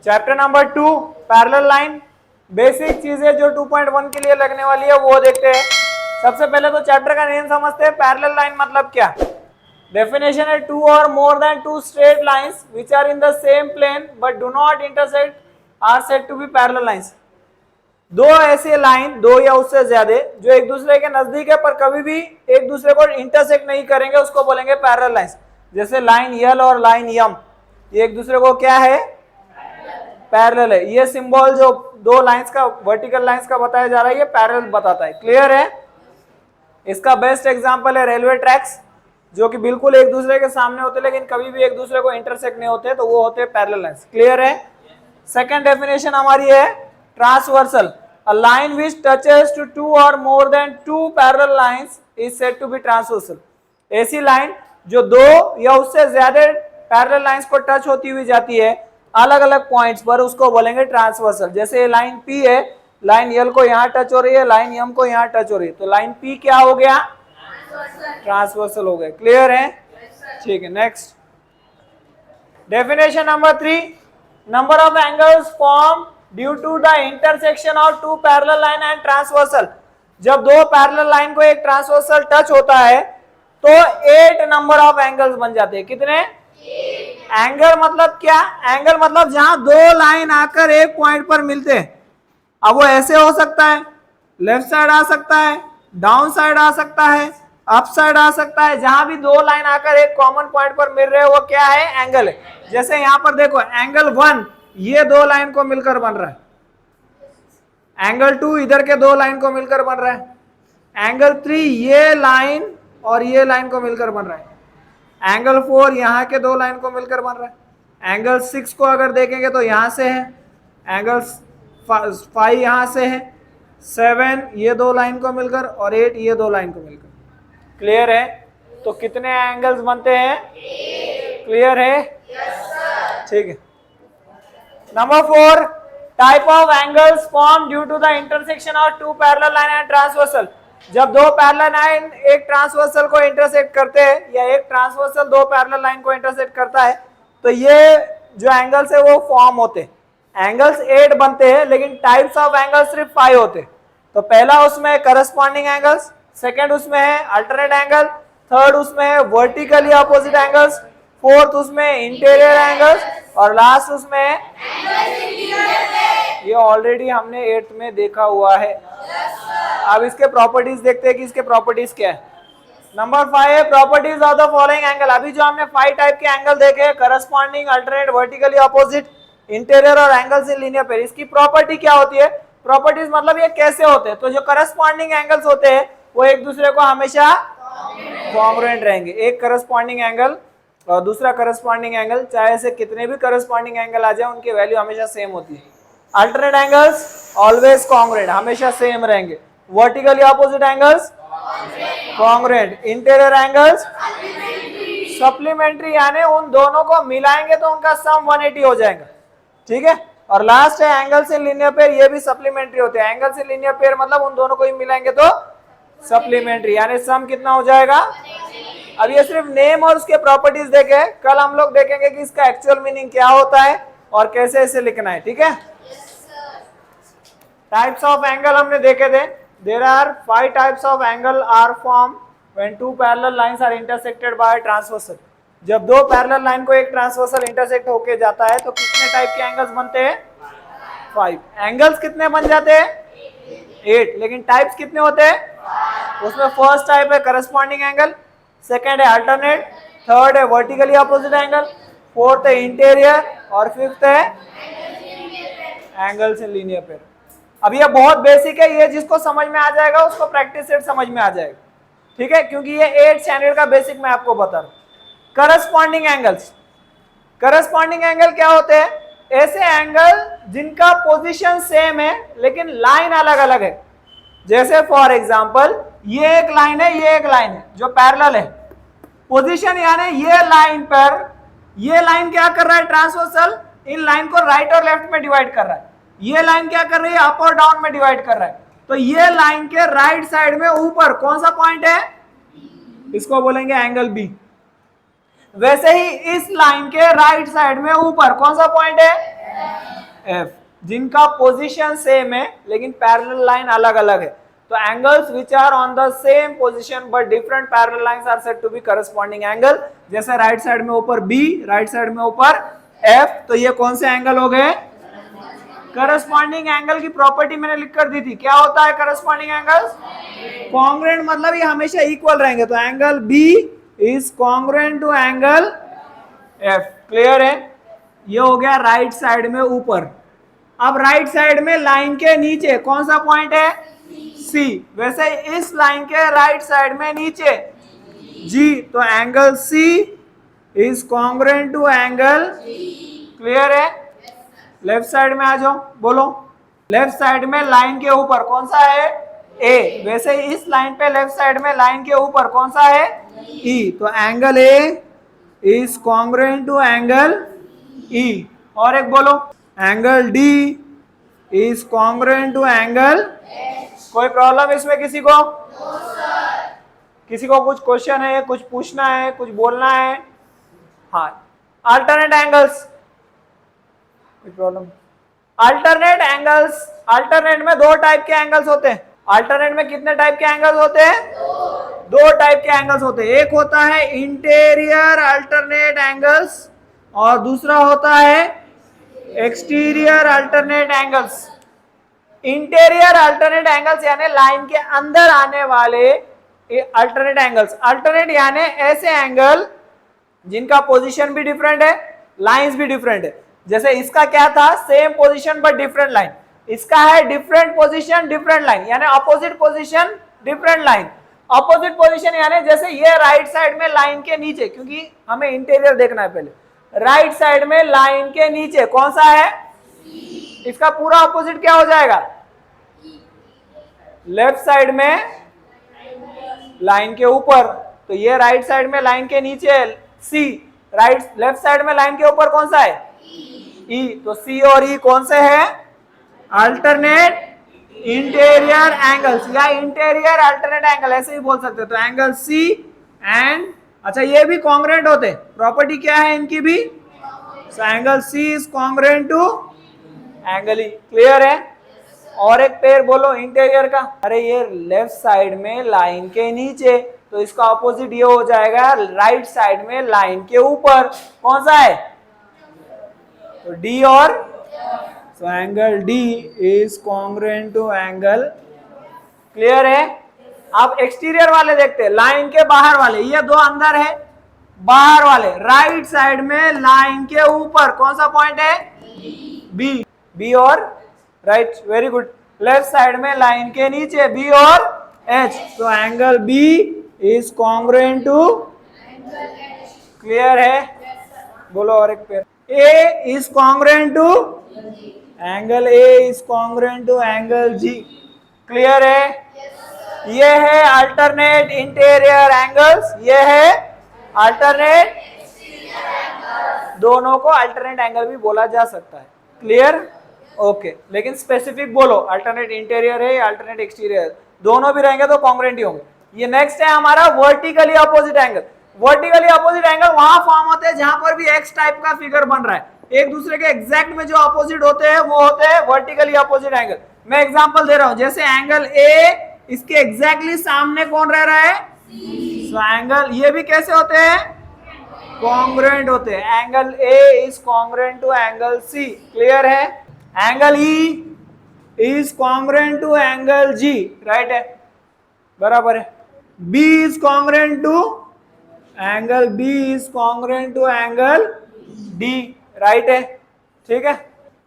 Chapter number 2 parallel line. Basic चीजें जो 2.1 के लिए लगने वाली है वो देखते हैं। सबसे पहले तो चैप्टर का नेम समझते हैं। पैरेलल लाइन मतलब क्या? डेफिनेशन है टू और more than two straight lines which are in the same plane but do not intersect are said to be parallel lines. दो ऐसे लाइन, दो या उससे ज्यादा, जो एक दूसरे के नजदीक है पर कभी भी एक दूसरे को इंटरसेक्ट नहीं करेंगे, उसको बोलेंगे पैरेलल लाइंस। जैसे लाइन यल और लाइन यम, ये एक दूसरे को क्या है? पैरेलल है। ये सिंबल जो दो लाइंस का, वर्टिकल लाइंस का बताया जा रहा है, ये पैरेलल बताता है। क्लियर है? इसका बेस्ट एग्जांपल है रेलवे ट्रैक्स, जो कि बिल्कुल एक दूसरे के सामने होते लेकिन कभी भी एक दूसरे को इंटरसेक्ट नहीं होते, तो वो होते हैं पैरेलल लाइंस। क्लियर है? सेकंड डेफिनेशन हमारी है transversal. A line which touches to two or more than two parallel lines is said to be transversal. ऐसी लाइन जो दो या उससे ज्यादा पैरेलल लाइंस को टच होती हुई जाती है अलग अलग पॉइंट्स पर, उसको बोलेंगे ट्रांसवर्सल। जैसे लाइन पी है, लाइन यल को यहाँ टच हो रही है, लाइन यम को यहाँ टच हो रही है, तो लाइन पी क्या हो गया? ट्रांसवर्सल हो गया। क्लियर है? ठीक है, next definition number 3, number of angles form due to the intersection of two parallel line and transversal. जब दो पैरेलल लाइन को एक ट्रांसवर्सल टच होता है तो 8 नंबर ऑफ एंगल्स बन जाते हैं। कितने? एंगल मतलब क्या? एंगल मतलब जहां दो लाइन आकर एक पॉइंट पर मिलते हैं। अब वो ऐसे हो सकता है, लेफ्ट साइड आ सकता है, डाउन साइड आ सकता है, अप साइड आ सकता है। जहां भी दो लाइन आकर एक कॉमन पॉइंट पर मिल रहे हैं वो क्या है? एंगल है। जैसे यहां पर देखो, एंगल 1 ये दो लाइन को मिलकर बन रहा है, एंगल 2 इधर के दो लाइन को मिलकर बन रहा है, एंगल 3 ये लाइन और ये लाइन को मिलकर बन रहा है, एंगल 4 यहाँ के दो लाइन को मिलकर बन रहा है, एंगल 6 को अगर देखेंगे तो यहाँ से है, एंगल 5 यहाँ से है, 7 ये दो लाइन को मिलकर और 8 ये दो लाइन को मिलकर। क्लियर है? तो कितने एंगल्स बनते हैं? क्लियर है? ठीक है। Number 4, type of angles form due to the intersection of two parallel line and transversal. जब दो पैरेलल लाइन एक ट्रांसवर्सल को इंटरसेक्ट करते हैं या एक ट्रांसवर्सल दो पैरेलल लाइन को इंटरसेक्ट करता है, तो ये जो एंगल्स है वो फॉर्म होते हैं। एंगल्स 8 बनते हैं लेकिन टाइप्स ऑफ एंगल्स सिर्फ 5 होते हैं। तो पहला उसमें करस्पॉन्डिंग एंगल्स, सेकेंड उसमें है अल्टरनेट एंगल, थर्ड उसमें है वर्टिकली अपोजिट एंगल्स, फोर्थ उसमें इंटीरियर एंगल्स और लास्ट उसमें ये ऑलरेडी हमने 8th में देखा हुआ है। अब इसके प्रॉपर्टीज देखते हैं कि इसके प्रॉपर्टीज क्या है। Number 5 properties of the following angle. अभी जो हमने 5 टाइप के एंगल देखे, corresponding, alternate, vertically opposite, interior और एंगल्स इन लीनियर पेयर, इसकी प्रॉपर्टी क्या होती है? प्रॉपर्टीज मतलब ये कैसे होते हैं? तो जो करस्पॉन्डिंग एंगल्स होते हैं वो एक दूसरे को हमेशा कॉन्ग्रुएंट रहेंगे। एक करस्पॉन्डिंग एंगल और दूसरा करस्पॉन्डिंग एंगल, चाहे से कितने भी करस्पॉन्डिंग एंगल आ जाए, उनकी वैल्यू हमेशा सेम होती है। अल्टरनेट एंगल्स ऑलवेज कॉन्ग्रुएंट, हमेशा सेम रहेंगे। Vertically opposite angles congruent, interior angles supplementary, यानी उन दोनों को मिलाएंगे तो उनका सम 180 हो जाएगा। ठीक है? और लास्ट है एंगल्स इन लीनियर पेयर, ये भी सप्लीमेंट्री होते हैं। एंगल्स इन लीनियर पेयर मतलब उन दोनों को ही मिलाएंगे तो सप्लीमेंट्री, यानी सम कितना हो जाएगा? अब ये सिर्फ नेम और उसके प्रॉपर्टीज देखे, कल हम लोग देखेंगे कि इसका एक्चुअल मीनिंग क्या होता है और कैसे इसे लिखना है। ठीक है? टाइप्स ऑफ एंगल हमने देखे थे। There are 5 types of angle are form when two parallel lines are intersected by transversal. जब दो पैरेलल लाइन को एक ट्रांसवर्सल इंटरसेक्ट होके जाता है तो कितने टाइप के एंगल्स बनते हैं? 5। एंगल्स कितने बन जाते हैं? 8। लेकिन टाइप्स कितने होते हैं? उसमें फर्स्ट टाइप है करस्पॉन्डिंग एंगल, सेकेंड है अल्टरनेट, थर्ड है वर्टिकली अपोजिट एंगल, फोर्थ है इंटीरियर और फिफ्थ है एंगल्स इन लीनियर पेयर। अब ये बहुत बेसिक है, ये जिसको समझ में आ जाएगा उसको प्रैक्टिस सेट समझ में आ जाएगा। ठीक है? क्योंकि ये 8 स्टैंडर्ड का बेसिक मैं आपको बता रहा हूं। करस्पॉन्डिंग एंगल्स, करस्पॉन्डिंग एंगल क्या होते हैं? ऐसे एंगल जिनका पोजीशन सेम है लेकिन लाइन अलग अलग है। जैसे फॉर एग्जांपल ये एक लाइन है, ये एक लाइन है जो पैरेलल है। पोजीशन यानी ये लाइन पर, ये लाइन क्या कर रहा है? ट्रांसवर्सल इन लाइन को राइट और लेफ्ट में डिवाइड कर रहा है। ये लाइन क्या कर रही है? अप और डाउन में डिवाइड कर रहा है। तो ये लाइन के राइट साइड में ऊपर कौन सा पॉइंट है? इसको बोलेंगे एंगल बी। वैसे ही इस लाइन के राइट साइड में ऊपर कौन सा पॉइंट है? एफ, जिनका पोजीशन सेम है लेकिन पैरेलल लाइन अलग अलग है। तो angles which are on the same position but different parallel lines are said to be corresponding angle. जैसे राइट साइड में ऊपर बी, राइट साइड में ऊपर एफ, तो ये कौन से एंगल हो गए? करस्पॉन्डिंग एंगल की प्रॉपर्टी मैंने लिख कर दी थी, क्या होता है करस्पॉन्डिंग एंगल्स? कॉन्ग्रुएंट मतलब ये हमेशा इक्वल रहेंगे। तो angle B is congruent to angle F. Clear है? ये हो गया राइट साइड में ऊपर। अब राइट साइड में लाइन के नीचे कौन सा पॉइंट है? सी। वैसे इस लाइन के राइट साइड में नीचे जी, तो angle C is congruent to angle. Clear है? लेफ्ट साइड में आ जाओ, बोलो। लेफ्ट साइड में लाइन के ऊपर कौन सा है? ए। वैसे इस लाइन पे लेफ्ट साइड में लाइन के ऊपर कौन सा है? ई। तो angle A is congruent to angle E. और एक बोलो, angle D is congruent to angle. कोई प्रॉब्लम इसमें किसी को? किसी को कुछ क्वेश्चन है, कुछ पूछना है, कुछ बोलना है? हाँ, अल्टरनेट एंगल्स, कोई प्रॉब्लम? अल्टरनेट एंगल्स, अल्टरनेट में दो टाइप के एंगल्स होते हैं। अल्टरनेट में कितने टाइप के एंगल्स होते हैं? दो टाइप के एंगल्स होते हैं। एक होता है इंटीरियर अल्टरनेट एंगल्स और दूसरा होता है exterior alternate angles. Interior alternate angles यानी लाइन के अंदर आने वाले अल्टरनेट एंगल्स। अल्टरनेट यानी ऐसे एंगल जिनका पोजीशन भी डिफरेंट है, लाइंस भी डिफरेंट है। जैसे इसका क्या था? Same position but different line. इसका है डिफरेंट पोजीशन डिफरेंट लाइन, यानी opposite position different line. Opposite position यानी जैसे ये राइट साइड में लाइन के नीचे, क्योंकि हमें इंटीरियर देखना है पहले, राइट साइड में लाइन के नीचे कौन सा है? इसका पूरा अपोजिट क्या हो जाएगा? लेफ्ट साइड में लाइन के ऊपर। तो ये राइट साइड में लाइन के नीचे सी, राइट लेफ्ट साइड में लाइन के ऊपर कौन सा है? ई। तो सी और ई कौन से है? अल्टरनेट इंटीरियर एंगल्स या इंटीरियर अल्टरनेट एंगल, ऐसे ही बोल सकते हो। तो एंगल सी एंड, अच्छा ये भी कॉन्ग्रुएंट होते, प्रॉपर्टी क्या है इनकी भी? So angle C is congruent to angle E. Clear है? और एक पेयर बोलो इंटीरियर का। अरे ये लेफ्ट साइड में लाइन के नीचे, तो इसका अपोजिट ये हो जाएगा राइट साइड में लाइन के ऊपर। कौन सा है? तो डी और, so angle D is congruent to angle. Clear है? अब एक्सटीरियर वाले देखते हैं, लाइन के बाहर वाले। ये दो अंदर है, बाहर वाले राइट साइड में लाइन के ऊपर कौन सा पॉइंट है? बी। बी और right, very good. Left side में लाइन के नीचे बी और एच, तो angle B is congruent to. Clear है? बोलो और एक pair. A is congruent to angle, A is congruent to angle G. Clear है? ये है अल्टरनेट इंटीरियर एंगल्स, ये है अल्टरनेट। दोनों को अल्टरनेट एंगल भी बोला जा सकता है। क्लियर? ओके, लेकिन स्पेसिफिक बोलो, अल्टरनेट इंटीरियर है या अल्टरनेट एक्सटीरियर, दोनों भी रहेंगे तो कॉन्ग्रुएंट ही होंगे। ये नेक्स्ट है हमारा vertically opposite angle. Vertically opposite angle वहां फॉर्म होते हैं जहां पर भी एक्स टाइप का फिगर बन रहा है, एक दूसरे के एग्जैक्ट में जो अपोजिट होते हैं वो होते हैं वर्टिकली अपोजिट एंगल। मैं एग्जांपल दे रहा हूं, जैसे एंगल ए, इसके एग्जैक्टली सामने कौन रह रहा है? सो एंगल, ये भी कैसे होते हैं? कॉन्ग्रुएंट होते हैं। Angle A is congruent to angle C. Clear है? Angle E is congruent to angle G, right है, बराबर है। B is congruent to angle, B is congruent to angle D, right है, ठीक है,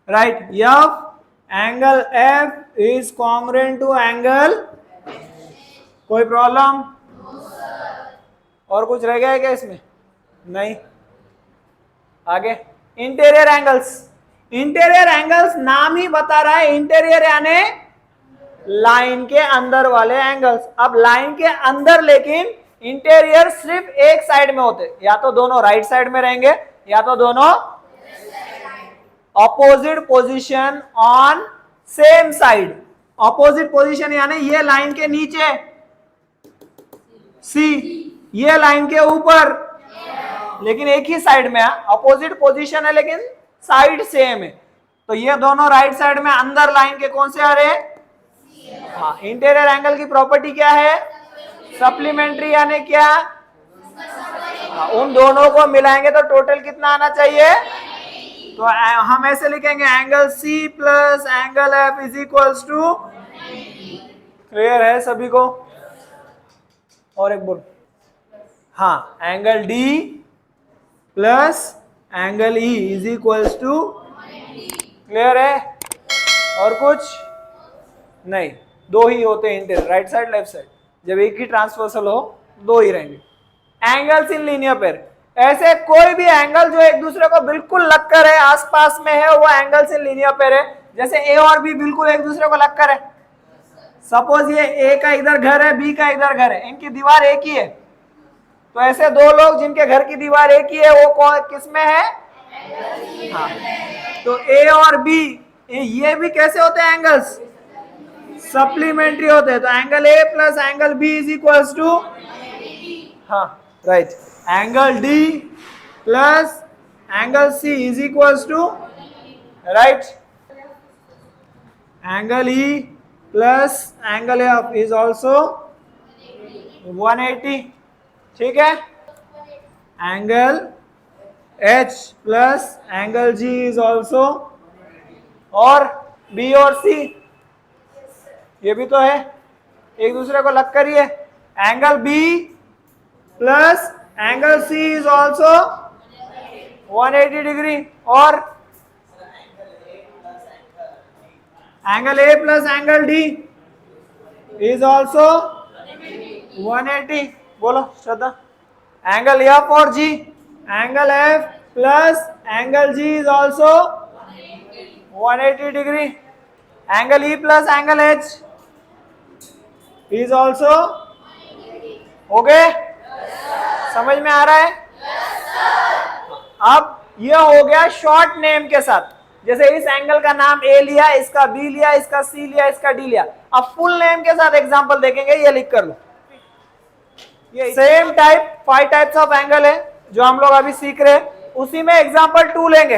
right. F, angle F is congruent to angle. कोई problem? और कुछ रह गया है क्या इसमें? नहीं। आगे इंटीरियर एंगल्स। इंटीरियर एंगल्स नाम ही बता रहा है, इंटीरियर यानी लाइन के अंदर वाले एंगल्स। अब लाइन के अंदर लेकिन इंटीरियर सिर्फ एक साइड में होते, या तो दोनों राइट साइड में रहेंगे या तो दोनों opposite position on same side. Opposite position यानी ये लाइन के नीचे सी, ये लाइन के ऊपर, लेकिन एक ही साइड में है। अपोजिट पोजीशन है लेकिन साइड सेम है। तो ये दोनों राइट साइड में अंदर लाइन के कौन से आ रहे हैं? हाँ, इंटीरियर एंगल की प्रॉपर्टी क्या है? सप्लीमेंट्री, यानी क्या? हाँ, उन दोनों को मिलाएंगे तो टोटल कितना आना चाहिए? तो हम ऐसे लिखेंगे angle C plus angle F is equals to, clear है सभी को? और एक बोल, हाँ, angle D plus angle E is equals to, clear है? और कुछ नहीं, दो ही होते हैं interior, right side left side. जब एक ही ट्रांसवर्सल हो दो ही रहेंगे। एंगल्स इन लीनियर पेयर, ऐसे कोई भी एंगल जो एक दूसरे को बिल्कुल लगकर है, आसपास में है, वो एंगल्स इन लीनियर पेयर है। जैसे ए और बी बिल्कुल एक दूसरे को लगकर है। सपोज ये ए का इधर घर है, बी का इधर घर है, इनकी दीवार एक ही है। तो ऐसे दो लोग जिनके घर की दीवार एक ही है, वो कौन किस में है? हाँ, तो ए और बी ये भी कैसे होते हैं एंगल्स? सप्लीमेंट्री होते हैं। तो angle A plus angle B is equals to, हाँ right, angle D plus angle C is equals to, right, angle E plus angle F is also 180, ठीक है? Angle H plus angle G is also, और B और C ये भी तो है, एक दूसरे को लग कर ही है। Angle B plus angle C is also 180 degree, और angle A plus angle D is also 180। बोलो श्रद्धा। एंगल एफ और G, angle F plus angle G is also 180 degree. Angle E plus angle H is also, हो गए? समझ में आ रहा है? अब यह हो गया शॉर्ट नेम के साथ। जैसे इस एंगल का नाम ए लिया, इसका बी लिया, इसका सी लिया, इसका डी लिया। अब फुल नेम के साथ एग्जांपल देखेंगे, ये लिख कर लो। ये same type 5 types of angle है जो हम लोग अभी सीख रहे हैं, उसी में एग्जांपल 2 लेंगे।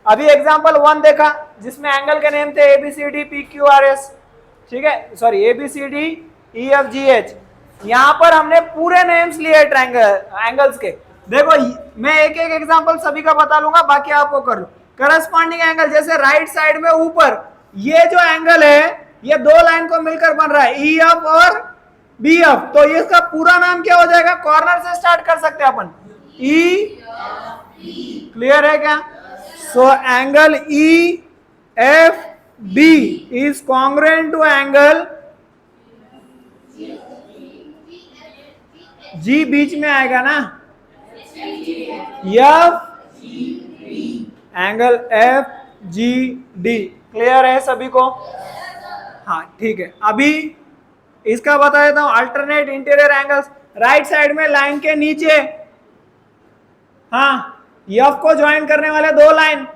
अभी एग्जांपल 1 देखा जिसमें एंगल के नेम थे ABCD PQRS, ठीक है, सॉरी ABCD EFGH। यहां पर हमने पूरे नेम्स लिए ट्रायंगल एंगल्स के। देखो मैं एक एक एग्जांपल सभी का बता लूंगा, बाकी आपको कर लो। करस्पॉन्डिंग एंगल, जैसे राइट साइड में ऊपर ये जो एंगल है, ये दो लाइन को मिलकर बन रहा है EF और BF, तो इसका पूरा नाम क्या हो जाएगा? कॉर्नर से स्टार्ट कर सकते हैं अपन, E, क्लियर है क्या? So angle EFB is congruent to angle G, बीच में आएगा ना, F, एंगल FGD, क्लियर है सभी को? हाँ ठीक है। अभी इसका बता देता हूं, alternate interior angles. Right side में लाइन के नीचे, हाँ, F को ज्वाइन करने वाले दो लाइन,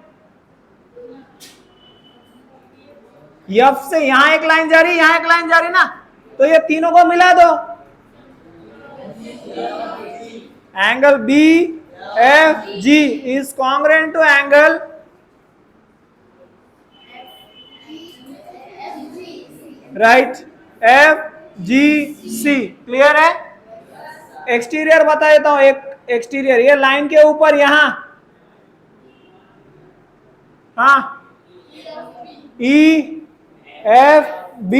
F से यहां एक लाइन जा रही, यहां एक लाइन जा रही ना, तो ये तीनों को मिला दो, angle BFG is congruent to angle right FGC, clear है? एक्सटीरियर बता देता हूं, एक एक्सटीरियर, ये लाइन के ऊपर यहां, हाँ, EFB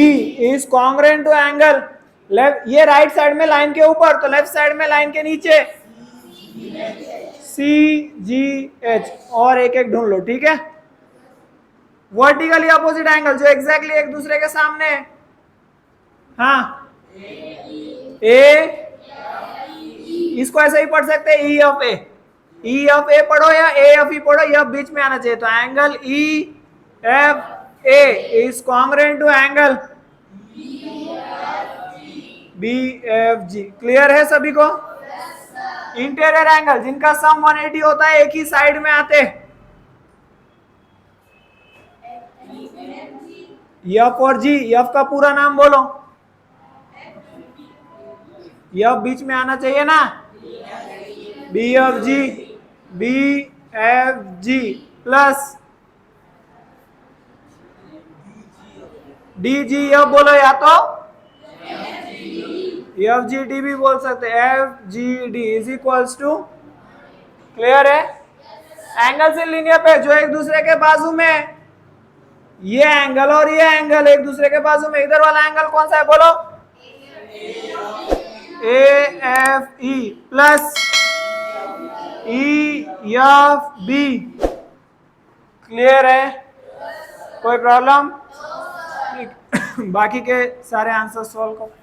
is congruent to angle left, ये राइट साइड में लाइन के ऊपर, तो लेफ्ट साइड में लाइन के नीचे CGH, और एक एक ढूंढ लो, ठीक है? वर्टिकली अपोजिट एंगल जो एग्जैक्टली एक दूसरे के सामने है, हाँ, इसको ऐसे ही पढ़ सकते हैं EFA पढ़ो या AFE पढ़ो, यह बीच में आना चाहिए। तो angle EFA is congruent to angle BFG, clear है सभी को? इंटीरियर एंगल जिनका सम 180 होता है, एक ही साइड में आते, F और G, F का पूरा नाम बोलो, F बीच में आना चाहिए ना, BFG plus D G F बोलो या तो एफ जी डी भी बोल सकते, F G D is equals to, clear है? एंगल इन लीनियर पे जो एक दूसरे के बाजू में, ये एंगल और ये एंगल एक दूसरे के बाजू में, इधर वाला एंगल कौन सा है बोलो? A F E plus E F B, clear है? कोई प्रॉब्लम? बाकी के सारे आंसर सॉल्व करो।